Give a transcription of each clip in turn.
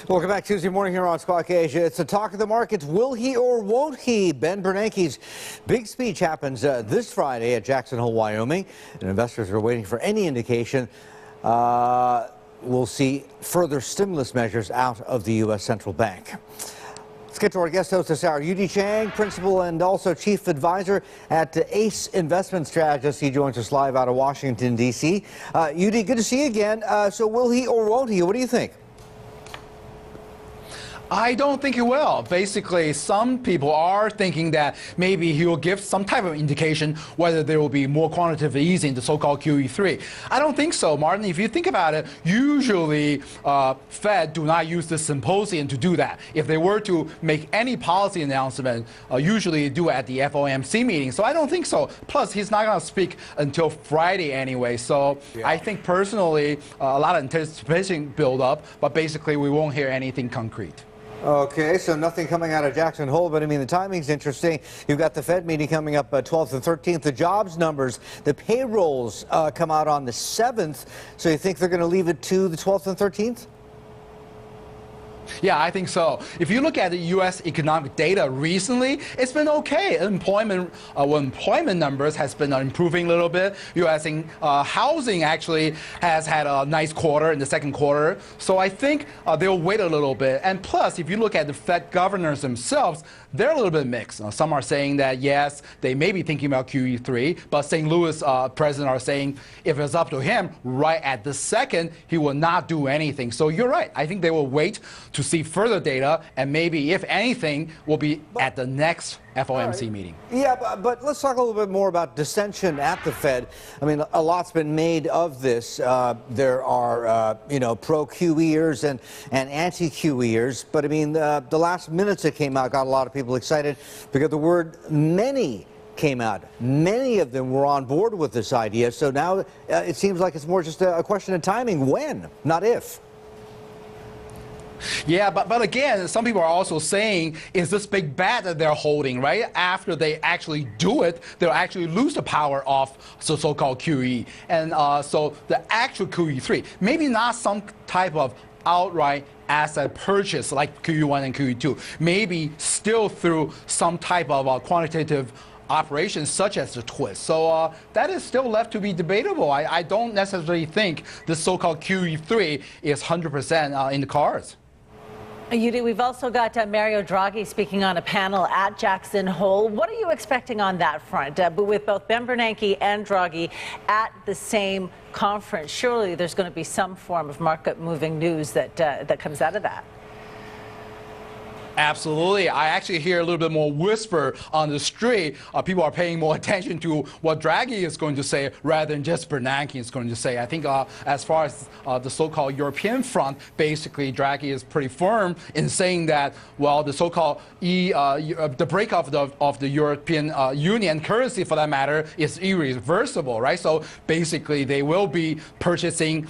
Welcome back Tuesday morning here on Squawk Asia. It's the talk of the markets. Will he or won't he? Ben Bernanke's big speech happens this Friday at Jackson Hole, Wyoming. And investors are waiting for any indication we'll see further stimulus measures out of the U.S. Central Bank. Let's get to our guest host this hour, Yu-Dee Chang, principal and also chief advisor at ACE Investment Strategist. He joins us live out of Washington, D.C. Yu-Dee, good to see you again. So will he or won't he? What do you think? I don't think he will. Basically, some people are thinking that maybe he will give some type of indication whether there will be more quantitative easing, the so-called QE3. I don't think so, Martin. If you think about it, usually Fed do not use the symposium to do that. If they were to make any policy announcement, usually do it at the FOMC meeting. So I don't think so. Plus, he's not going to speak until Friday anyway. So yeah. I think personally, a lot of anticipation build up, but basically we won't hear anything concrete. Okay, so nothing coming out of Jackson Hole, but I mean, the timing's interesting. You've got the Fed meeting coming up 12th and 13th. The jobs numbers, the payrolls come out on the 7th. So you think they're going to leave it to the 12th and 13th? Yeah, I think so. If you look at the U.S. economic data recently, it's been okay. Employment numbers has been improving a little bit. U.S. housing actually has had a nice quarter in the second quarter. So I think they'll wait a little bit. And plus, if you look at the Fed governors themselves, they're a little bit mixed. Some are saying that, yes, they may be thinking about QE3, but St. Louis president are saying if it's up to him, right at the second, he will not do anything. So you're right. I think they will wait to see further data, and maybe, if anything, will be at the next FOMC meeting. Yeah, but let's talk a little bit more about dissension at the Fed. I mean, a lot's been made of this. There are, pro-QEers and anti-QEers. But, I mean, the last minutes that came out got a lot of people excited because the word many came out. Many of them were on board with this idea. So now it seems like it's more just a question of timing. When, not if. Yeah, but again, some people are also saying, is this big bet that they're holding, right? After they actually do it, they'll actually lose the power of the so-called QE. And so the actual QE3, maybe not some type of outright asset purchase like QE1 and QE2, maybe still through some type of quantitative operations such as the twist. So that is still left to be debatable. I don't necessarily think the so-called QE3 is 100% in the cards. Yu-Dee, we've also got Mario Draghi speaking on a panel at Jackson Hole. What are you expecting on that front? But with both Ben Bernanke and Draghi at the same conference, surely there's going to be some form of market-moving news that comes out of that. Absolutely. I actually hear a little bit more whisper on the street. People are paying more attention to what Draghi is going to say rather than just Bernanke is going to say. I think as far as the so-called European front, basically Draghi is pretty firm in saying that, well, the so-called the breakup of the European Union currency, for that matter, is irreversible, right? So basically they will be purchasing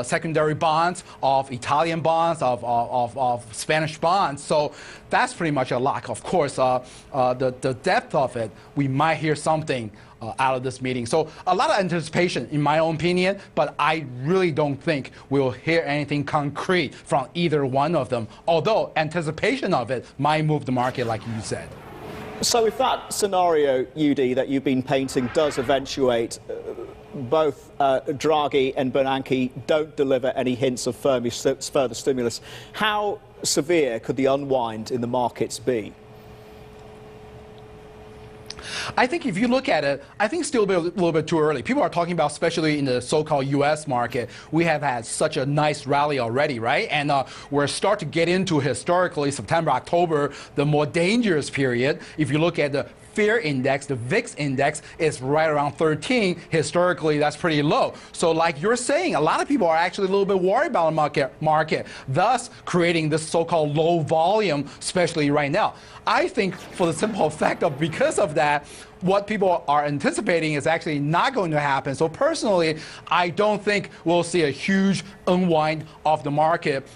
secondary bonds of Italian bonds, of Spanish bonds. So that's pretty much a lock. Of course, the depth of it, we might hear something out of this meeting. So a lot of anticipation, in my own opinion, but I really don't think we'll hear anything concrete from either one of them, although anticipation of it might move the market, like you said. So if that scenario, Yu-Dee, that you've been painting does eventuate, both Draghi and Bernanke don't deliver any hints of further stimulus, how severe could the unwind in the markets be? I think if you look at it, I think still a little bit too early. People are talking about, especially in the so-called U.S. market, we have had such a nice rally already, right? And we're starting to get into historically September, October, the more dangerous period. If you look at the fear index, the VIX index, is right around 13. Historically, that's pretty low. So like you're saying, a lot of people are actually a little bit worried about the market, thus creating this so-called low volume, especially right now. I think for the simple fact of because of that, what people are anticipating is actually not going to happen. So personally, I don't think we'll see a huge unwind of the market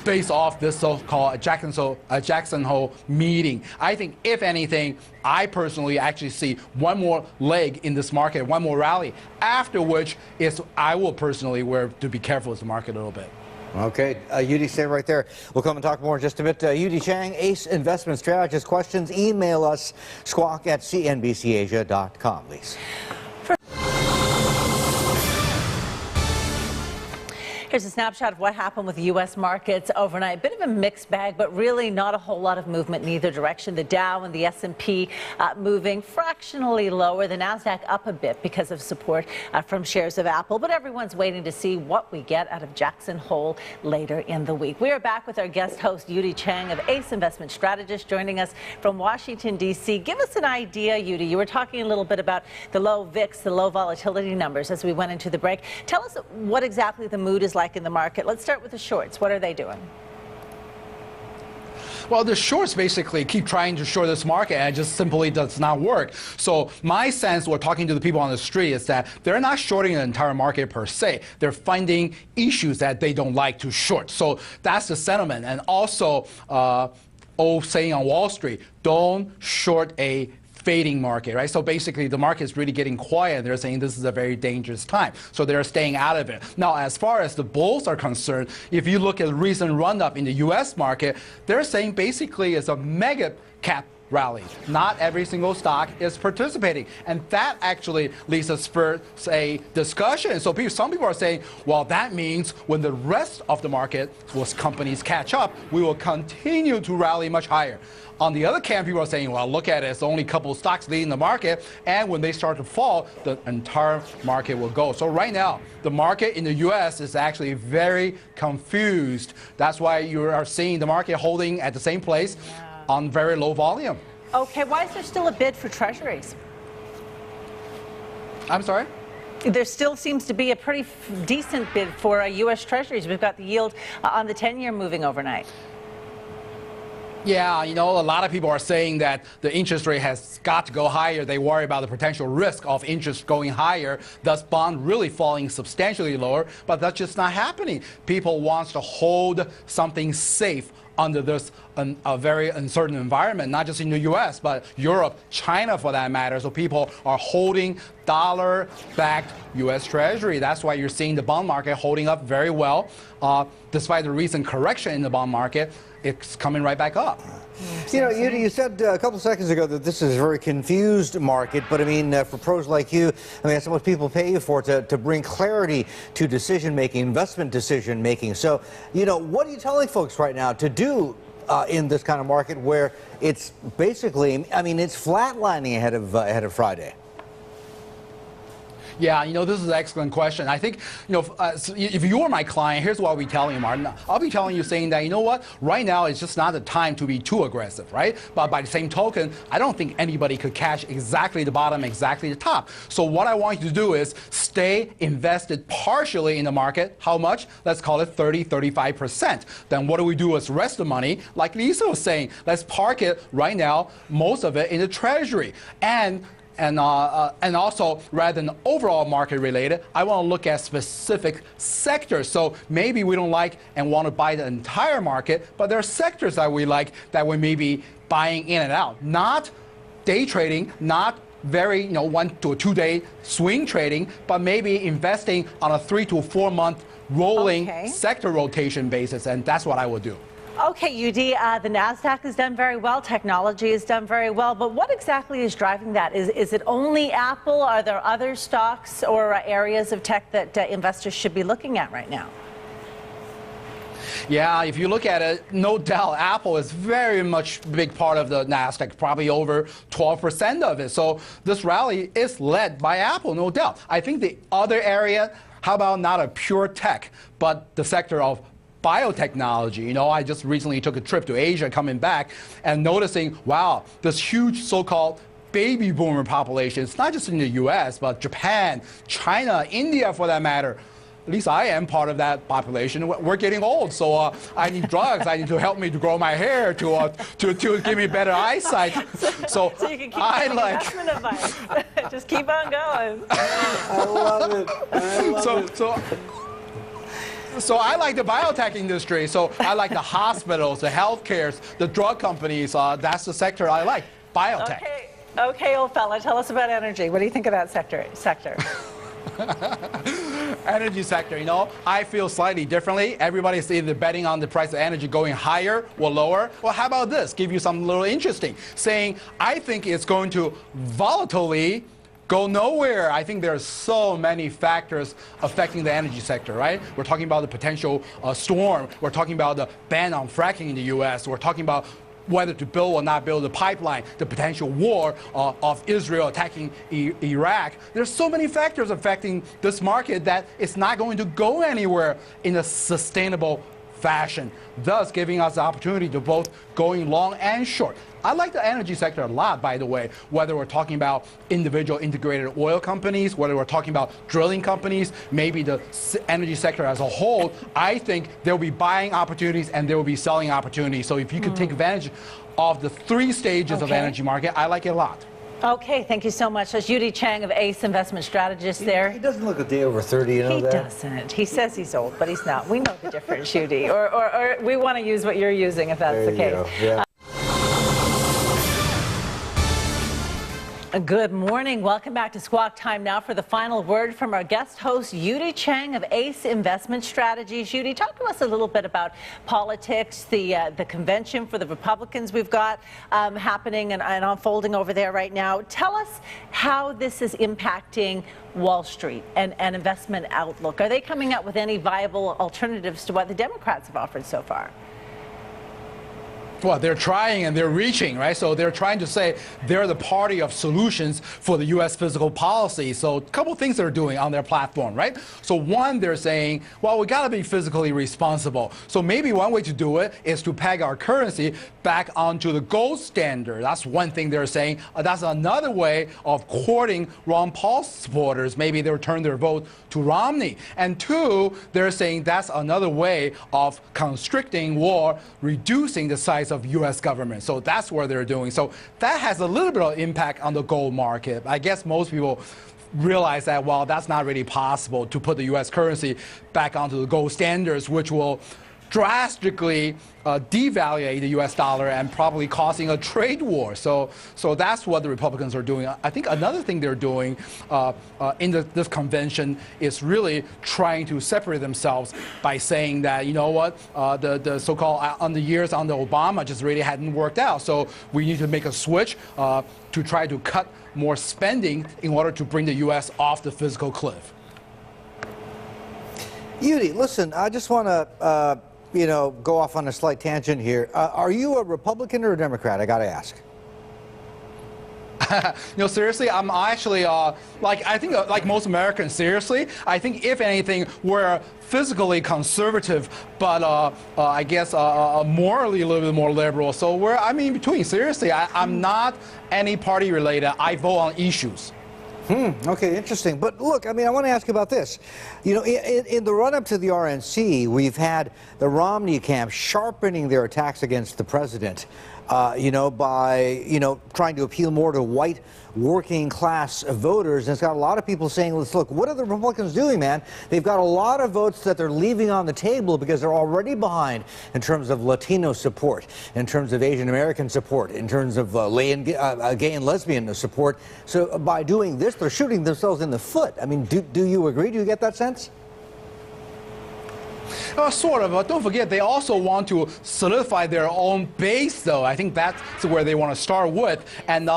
based off this so-called Jackson Hole meeting. I think, if anything, I personally actually see one more leg in this market, one more rally, after which is I will personally to be careful with the market a little bit. Okay, Yu-Dee, stay right there. We'll come and talk more in just a bit. Yu-Dee Chang, Ace Investment Strategist. Questions, email us, squawk@cnbcasia.com, please. Here's a snapshot of what happened with U.S. markets overnight. A bit of a mixed bag, but really not a whole lot of movement in either direction. The Dow and the S&P moving fractionally lower. The Nasdaq up a bit because of support from shares of Apple. But everyone's waiting to see what we get out of Jackson Hole later in the week. We are back with our guest host, Yu-Dee Chang of Ace Investment Strategist, joining us from Washington, D.C. Give us an idea, Yu-Dee. You were talking a little bit about the low VIX, the low volatility numbers as we went into the break. Tell us what exactly the mood is like in the market. Let's start with the shorts. What are they doing? Well, the shorts basically keep trying to short this market, and it just simply does not work. So my sense, we're talking to the people on the street, is that they're not shorting the entire market per se. They're finding issues that they don't like to short. So that's the sentiment. And also, old saying on Wall Street, don't short a fading market, right? So basically the market is really getting quiet, and they're saying this is a very dangerous time. So they're staying out of it. Now, as far as the bulls are concerned, if you look at the recent run-up in the U.S. market, they're saying basically it's a mega cap rally. Not every single stock is participating. And that actually leads us for a discussion. So some people are saying, well, that means when the rest of the market, once companies catch up, we will continue to rally much higher. On the other camp, people are saying, well, look at it, it's only a couple of stocks leading the market, and when they start to fall, the entire market will go. So right now, the market in the U.S. is actually very confused. That's why you are seeing the market holding at the same place on very low volume. Okay, why is there still a bid for treasuries? I'm sorry? There still seems to be a pretty decent bid for U.S. treasuries. We've got the yield on the 10-year moving overnight. Yeah, you know, a lot of people are saying that the interest rate has got to go higher. They worry about the potential risk of interest going higher, thus bond really falling substantially lower, but that's just not happening. People want to hold something safe under this a very uncertain environment, not just in the U.S., but Europe, China for that matter. So people are holding dollar-backed U.S. Treasury. That's why you're seeing the bond market holding up very well. Despite the recent correction in the bond market, it's coming right back up. You know, Yu-Dee, you said a couple seconds ago that this is a very confused market, but I mean, for pros like you, I mean, that's what people pay you for, to bring clarity to decision-making, investment decision-making. So, you know, what are you telling folks right now to do in this kind of market where it's basically, I mean, it's flatlining ahead of Friday? Yeah, you know, this is an excellent question. I think, you know, if you were my client, here's what I'll be telling you, Martin. I'll be telling you saying that, you know what, right now it's just not the time to be too aggressive, right? But by the same token, I don't think anybody could catch exactly the bottom, exactly the top. So what I want you to do is stay invested partially in the market. How much? Let's call it 30, 35%. Then what do we do with the rest of the money? Like Lisa was saying, let's park it right now, most of it in the treasury. And also, rather than overall market related, I want to look at specific sectors. So maybe we don't like and want to buy the entire market, but there are sectors that we like that we may be buying in and out. Not day trading, not very, you know, 1 to 2 day swing trading, but maybe investing on a 3 to 4 month rolling sector rotation basis, and that's what I would do. Okay, Yu-Dee, the Nasdaq has done very well, technology has done very well, but what exactly is driving that? Is it only Apple? Are there other stocks or areas of tech that investors should be looking at right now? Yeah, if you look at it, no doubt Apple is very much a big part of the Nasdaq, probably over 12% of it. So this rally is led by Apple, no doubt. I think the other area, how about not a pure tech, but the sector of biotechnology. You know, I just recently took a trip to Asia coming back and noticing, wow, this huge so-called baby boomer population. It's not just in the US, but Japan, China, India for that matter. At least I am part of that population. We're getting old, so I need drugs. I need to help me to grow my hair, to give me better eyesight. So you can keep investment advice. Just keep on going. I love it. I love it. So I like the biotech industry. So I like the hospitals, the healthcares, the drug companies. That's the sector I like, biotech. Okay, old fella, tell us about energy. What do you think of that sector? energy sector, I feel slightly differently. Everybody's either betting on the price of energy going higher or lower. Well, how about this? Give you something a little interesting. Saying, I think it's going to volatilely go nowhere. I think there are so many factors affecting the energy sector, right? We're talking about the potential storm. We're talking about the ban on fracking in the U.S. We're talking about whether to build or not build the pipeline, the potential war of Israel attacking Iraq. There's so many factors affecting this market that it's not going to go anywhere in a sustainable fashion, thus giving us the opportunity to both going long and short. I like the energy sector a lot, by the way, whether we're talking about individual integrated oil companies, whether we're talking about drilling companies, maybe the energy sector as a whole. I think there will be buying opportunities and there will be selling opportunities. So if you can take advantage of the three stages of the energy market, I like it a lot. Okay, thank you so much. That's Yu-Dee Chang of ACE Investment Strategist there. He doesn't look a day over 30, you know that? He doesn't. He says he's old, but he's not. We know the difference, Yu-Dee. Or we want to use what you're using if that's the case. Yeah. Good morning. Welcome back to Squawk Time now for the final word from our guest host, Yu-Dee Chang of ACE Investment Strategies. Yu-Dee, talk to us a little bit about politics, the convention for the Republicans we've got happening and unfolding over there right now. Tell us how this is impacting Wall Street and investment outlook. Are they coming up with any viable alternatives to what the Democrats have offered so far? Well, they're trying and they're reaching, right? So they're trying to say they're the party of solutions for the U.S. fiscal policy. So a couple of things they're doing on their platform, right? So one, they're saying, well, we got to be fiscally responsible. So maybe one way to do it is to peg our currency back onto the gold standard. That's one thing they're saying. That's another way of courting Ron Paul supporters. Maybe they'll turn their vote to Romney. And two, they're saying that's another way of constricting or reducing the size of U.S. government. So that's what they're doing. So that has a little bit of impact on the gold market. I guess most people realize that, well, that's not really possible to put the U.S. currency back onto the gold standards, which will drastically devalue the U.S. dollar and probably causing a trade war. So that's what the Republicans are doing. I think another thing they're doing in this convention is really trying to separate themselves by saying that, you know what, the so-called on the years under Obama just really hadn't worked out. So we need to make a switch to try to cut more spending in order to bring the U.S. off the fiscal cliff. Yu-Dee, listen, I just want to go off on a slight tangent here. Are you a Republican or a Democrat? I got to ask. Seriously, I'm actually, I think like most Americans, seriously, I think if anything, we're physically conservative, but I guess morally a little bit more liberal. So I'm in between. Seriously, I'm not any party related. I vote on issues. Okay, interesting. But look, I want to ask you about this. In the run-up to the RNC, we've had the Romney camp sharpening their attacks against the president, by, trying to appeal more to white working class voters. And it's got a lot of people saying, look, what are the Republicans doing, man? They've got a lot of votes that they're leaving on the table because they're already behind in terms of Latino support, in terms of Asian American support, in terms of gay and lesbian support. So by doing this, they're shooting themselves in the foot. Do you agree? Do you get that sense? Sort of, but don't forget, they also want to solidify their own base, though. I think that's where they want to start with. And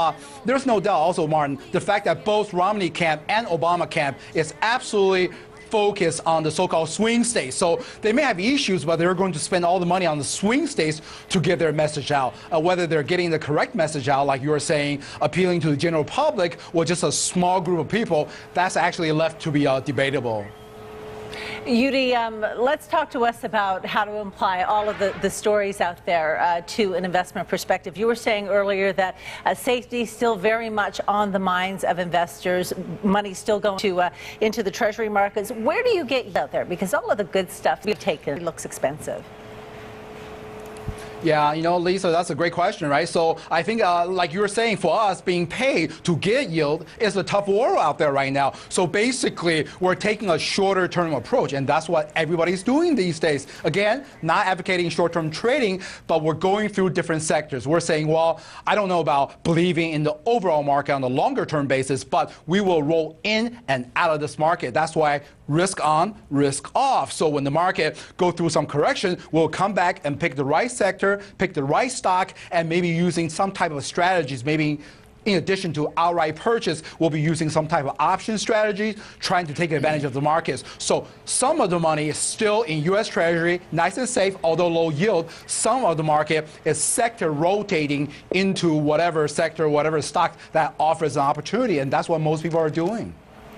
there's no doubt also, Martin, the fact that both Romney camp and Obama camp is absolutely focused on the so-called swing states. So they may have issues, but they're going to spend all the money on the swing states to get their message out. Whether they're getting the correct message out, like you were saying, appealing to the general public, or just a small group of people, that's actually left to be debatable. Yu-Dee, let's talk to us about how to apply all of the stories out there to an investment perspective. You were saying earlier that safety is still very much on the minds of investors. Money still going into the treasury markets. Where do you get out there? Because all of the good stuff we've taken looks expensive. Yeah, Lisa, that's a great question, right? So I think, like you were saying, for us, being paid to get yield is a tough war out there right now. So basically, we're taking a shorter-term approach, and that's what everybody's doing these days. Again, not advocating short-term trading, but we're going through different sectors. We're saying, well, I don't know about believing in the overall market on the longer-term basis, but we will roll in and out of this market. That's why risk on, risk off. So when the market go through some correction, we'll come back and pick the right sector, pick the right stock, and maybe using some type of strategies, maybe in addition to outright purchase, we'll be using some type of option strategy, trying to take advantage of the markets. So some of the money is still in U.S. Treasury, nice and safe, although low yield. Some of the market is sector rotating into whatever sector, whatever stock that offers an opportunity, and that's what most people are doing.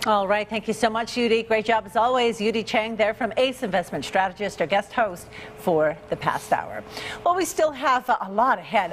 All right, thank you so much, Yu-Dee. Great job as always. Yu-Dee Chang there from ACE Investment Strategist, our guest host for the past hour. Well, we still have a lot ahead.